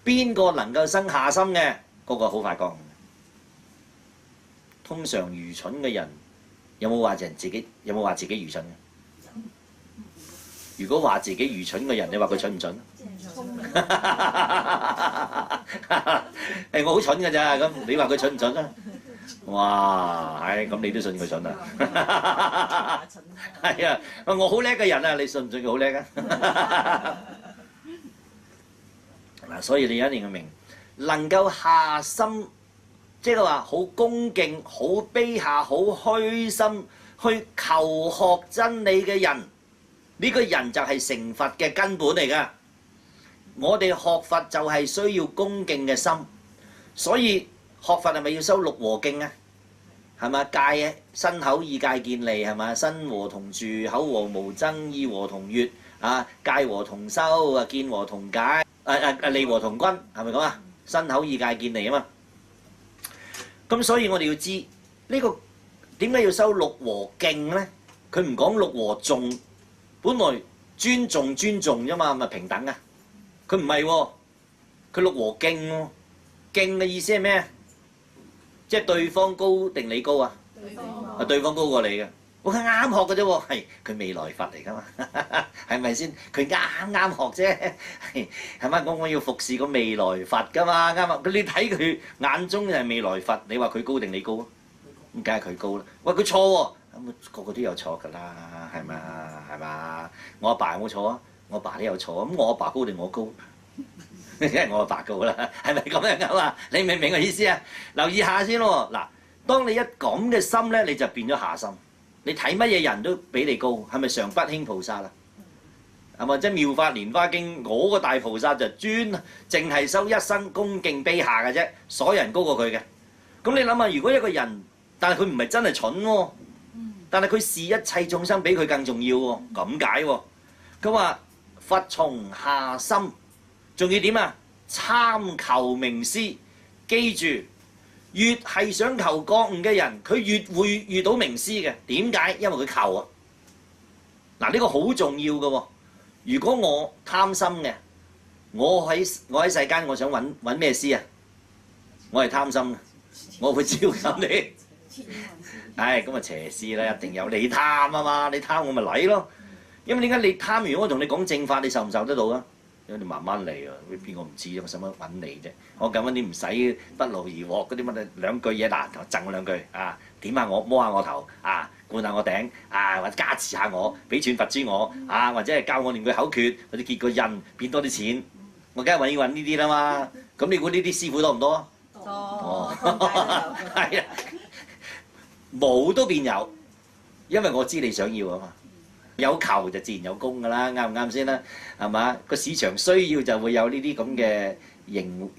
邊個能夠生下心嘅，嗰個好快講。通常愚蠢嘅人有冇話自己愚蠢嘅？如果話自己愚蠢嘅人，你話佢蠢唔蠢？我好蠢㗎咋，咁你話佢蠢唔蠢啊？哇，咁你都信佢蠢啊？係啊，我好叻嘅人啊，你信唔信佢好叻啊？嗱，所以你一定要明，能夠下心，即係話好恭敬、好卑下、好虛心去求學真理嘅人，呢個人就係成佛嘅根本嚟㗎。我哋學佛就係需要恭敬嘅心，所以學佛係咪要修六和敬啊？係咪戒身口意戒見利係咪？身和同住，口和無爭，意和同悅，戒和同修，見和同解，利和同均，係咪咁啊？身口意戒見利啊嘛。咁所以我哋要知呢個點解要修六和敬咧？佢唔講六和頌，本來尊重啫嘛，咪平等啊。佢唔係喎，佢六和敬喎。敬嘅意思係咩？即係對方高定你高啊？對方高過你嘅。佢啱學嘅啫喎，係佢未來佛嚟噶嘛？係咪先？佢啱學啫，係咪？我要服侍個未來佛噶嘛？啱啊！你睇佢眼中係未來佛，你話佢高定你高啊？咁梗係佢高啦。喂，佢錯喎，咁個個都有錯㗎啦，係咪啊？係嘛？我阿爸有冇錯啊？我阿爸都有錯，咁我阿爸高定我高？梗係我阿爸高啦，係咪咁樣啊？你明唔明我意思啊？留意下先咯。嗱，當你一咁嘅心咧，你就變咗下心。你睇乜嘢人都比你高，係咪常不輕菩薩啊？係咪即係《妙法蓮華經》嗰個大菩薩就淨係修一生恭敬卑下嘅啫，所有人高過佢嘅。咁你諗下，如果一個人，但係佢唔係真係蠢喎，但係佢視一切眾生比佢更重要喎，咁解喎。佢話佛從下心。仲要點啊？參求明師，記住，越係想求覺悟嘅人，佢越會遇到明師嘅。點解？因為佢求啊。嗱，呢個好重要嘅喎。如果我貪心嘅，我喺世間，我想揾咩師啊？我係貪心嘅，我會招引你。唉，咁啊邪師啦，一定有你貪啊嘛，你貪我咪嚟咯。因為點解你貪完？如果我同你講正法，你受唔受得到啊？你慢慢嚟啊！邊個唔知啫？我使乜揾你啫？我咁樣啲唔使不勞而獲嗰啲乜兩句嘢嗱，贈我兩句啊，點下我摸下我頭啊，灌下我頂啊，或者加持下我，俾串佛珠我啊，或者係教我念句口訣，或者結個印，變多啲錢，我梗係揾呢啲啦嘛。咁你估呢啲師傅多唔多啊？多，係啊，冇都變有，因為我知你想要啊嘛。有求就自然有供㗎啦，啱唔啱先啦？係嘛？個市場需要就會有呢啲咁嘅應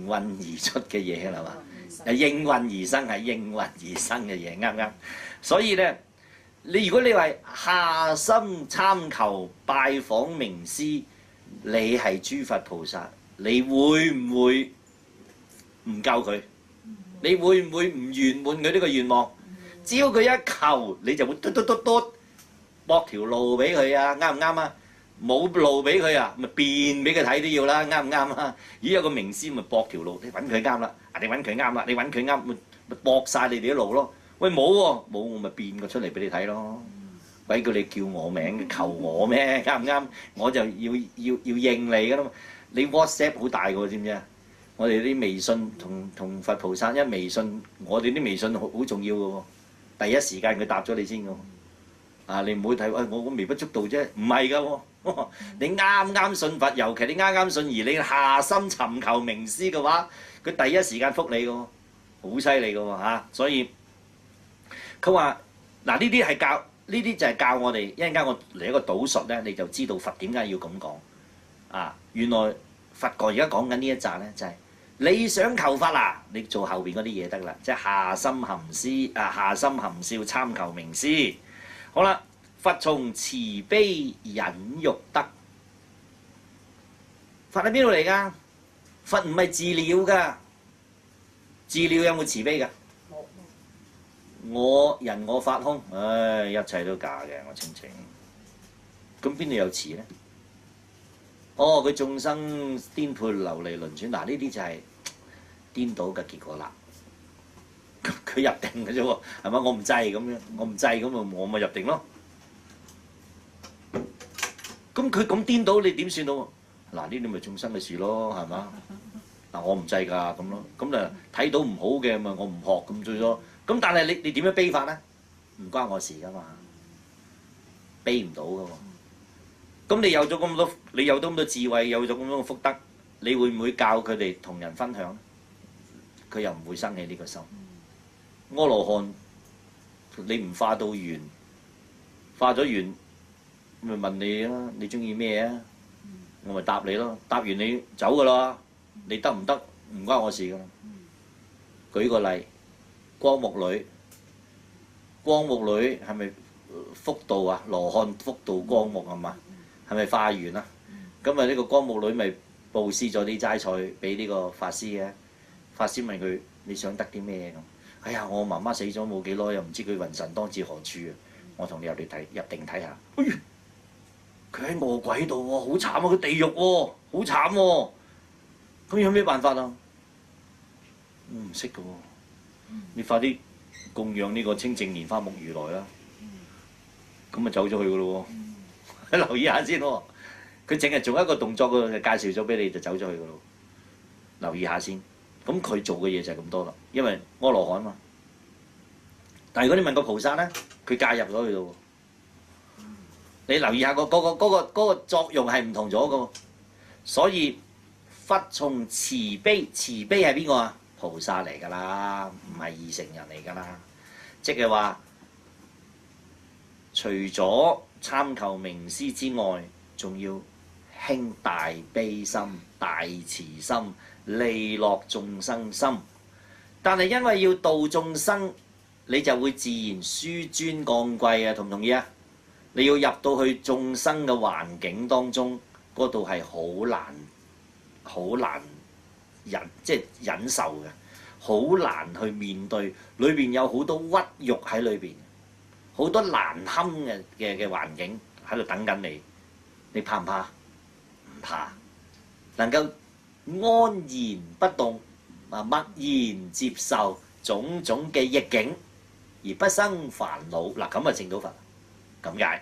運而出嘅嘢啦嘛。應運而生係應運而生嘅嘢，啱唔啱？所以咧，如果你話下心參求拜訪明師，你係諸佛菩薩，你會唔會唔救佢？你會唔會唔圓滿佢呢個願望？只要佢一求，你就會嘟。駁條路俾佢啊，啱唔啱啊？冇路俾佢啊，咪變俾佢睇都要啦，啱唔啱啊？如果有個明師咪駁條路，你揾佢啱啦，你揾佢啱啦，你揾佢啱咪駁曬你哋啲路咯。喂，冇喎，冇我咪變個出嚟俾你睇咯。鬼叫你叫我名求我咩？啱唔啱？我就要應你噶啦嘛。你 WhatsApp 好大個，知唔知啊？我哋啲微信同佛菩薩一微信，我哋啲微信好重要嘅喎，第一時間佢答咗你先嘅喎。啊！你唔好睇，我微不足道啫，唔係㗎喎。你啱信佛，尤其你啱信而你下心尋求明師嘅話，佢第一時間覆你㗎喎，好犀利㗎喎嚇。所以佢話嗱，呢啲係教，呢啲就係教我哋一陣間我嚟一個倒述咧，你就知道佛點解要咁講啊。原來佛教而家講緊呢一集咧，就係你想求法啊，你做後邊嗰啲嘢得啦，即係下心含笑參求明師。好啦，佛從慈悲忍辱德，佛喺邊度嚟㗎？佛唔係自了㗎，自了有冇慈悲㗎？我人我法空，唉，一切都假嘅，我清清。咁邊度有慈咧？哦，佢眾生顛沛流離輪轉，嗱呢啲就係顛倒嘅結果啦。佢入定嘅啫喎，係嘛？我唔制咁樣，我唔制咁我咪入定咯。咁佢咁顛倒，你點算到？嗱呢啲咪眾生嘅事咯，係嘛？嗱我唔制㗎咁咯，咁就睇到唔好嘅咪我唔學咁最多。咁但係你點樣悲法咧？唔關我事㗎嘛，悲唔到㗎喎。咁你有咗咁多，你有咗咁多智慧，有咗咁多嘅福德，你會唔會教佢哋同人分享？佢又唔會生起呢個心。阿羅漢，你唔化到緣，化咗緣，咪問你啦，你中意咩啊？我咪答你咯，答完你走㗎啦，你得唔得？唔關我事㗎啦。舉個例，光目女，光目女係咪福道啊？羅漢福道光目係嘛？係咪化緣啊？咁啊呢個光目女咪布施咗啲齋菜俾呢個法師嘅，法師問佢：你想得啲咩咁？哎呀，我媽媽死咗冇幾耐，又唔知佢魂神當至何處啊！我同你入定睇下。哎呀，佢喺餓鬼度喎，好慘啊！佢地獄喎，好慘喎。咁有咩辦法啊？唔識㗎喎，你快啲供養呢個清淨蓮花目如來啦。咁咪走咗去㗎咯喎，留意下先喎。佢淨係做一個動作嘅介紹咗俾你就走咗去㗎咯。留意下先。咁佢做嘅嘢就係咁多啦，因為阿羅漢嘛。但係如果你問個菩薩咧，佢介入咗去咯喎。你留意下嗰個作用係唔同咗嘅喎。所以佛從慈悲，慈悲係邊個啊？菩薩嚟㗎啦，唔係二乘人嚟㗎啦。即係話，除咗參求名師之外，仲要興大悲心、大慈心、利樂眾生心。但係因為要度眾生，你就會自然紆尊降貴啊，同唔同意啊？你要入到去眾生嘅環境當中，嗰度係好難即係忍受嘅，好難去面對。裏邊有好多屈辱喺裏邊，好多難堪嘅環境喺度等緊你。你怕唔怕？唔怕，能夠安然不動，默然接受種種嘅逆境，而不生煩惱。嗱咁啊，證到佛咁解。